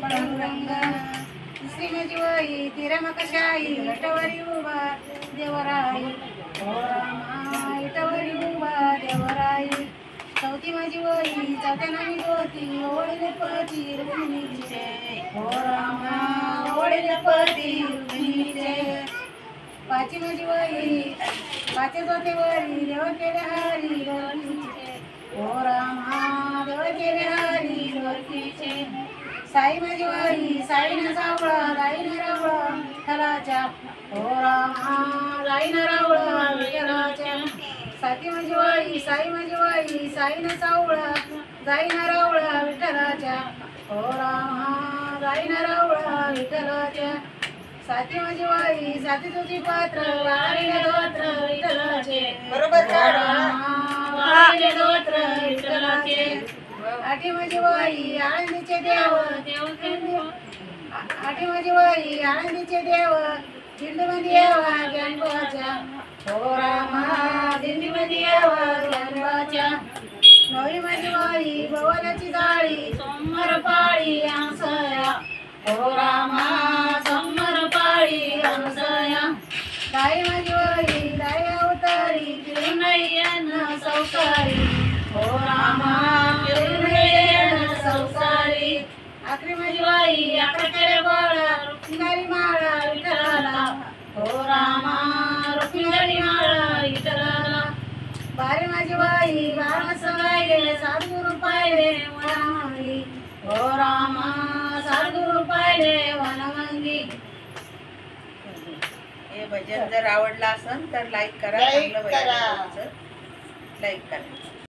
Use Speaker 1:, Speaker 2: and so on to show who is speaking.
Speaker 1: पांडुरंग दुसरी माझी वही तिरमकशाही विठवरी उभा देवराई हो रामा विठवरी उभा देवराई चौथी माझी वही चौथ्या नामी होती ओळीले पती रुक्मिणीचे हो रामा ओळीले पती रुक्मिणीचे पाची माझी वही पाचे चौथे वरी देव केले हरी देवकीचे हो रामा देव केले हरी देवकीचे साई माझी वही साईनं सावळा राईनं रावळा विठ्ठलाच्या हो रामा राईनं रावळा विठ्ठलाच्या साती माझी वही साई माझी वही साईनं सावळा जाईनं रावळा विठ्ठलाच्या हो रामा राईनं रावळा विठ्ठलाच्या साती माझी वही साती तुझी पात्र वाळीने धोत्र विठ्ठलाचे
Speaker 2: बरोबर
Speaker 1: वाळीने धोत्र विठ्ठलाचे आठी माझी वही आळंदीचे देव आठी माझी वही आळंदीचे देव दिंडीमध्ये यावा ज्ञानोबाच्या हो रामा दिंडीमध्ये यावा ज्ञानोबाच्या नवी माझी वही भवानाची जाळी सोमवार पाळी आंसया हो रामा सोमवार पाळी आंसया दाई माझी वही दाई अवतारी तिरुनय्यन संसारी हो रामा तिरुनय्यन संसारी आखरी माझी वही अकरा केले बाळा रुक्मिणी माळा विठ्ठलाला हो रामा रुक्मिणी माळा विठ्ठलाला बारे माझी वही बारस गायले सद्गुरु पाहिले वनमंगी हो रामा सद्गुरु पाहिले वनमंगी.
Speaker 2: हे भजन जर आवडलं असेल तर लाईक करा,
Speaker 1: लाईक
Speaker 2: चांगलं भजन
Speaker 1: करा.
Speaker 2: आहे तुमचं. लाईक करा.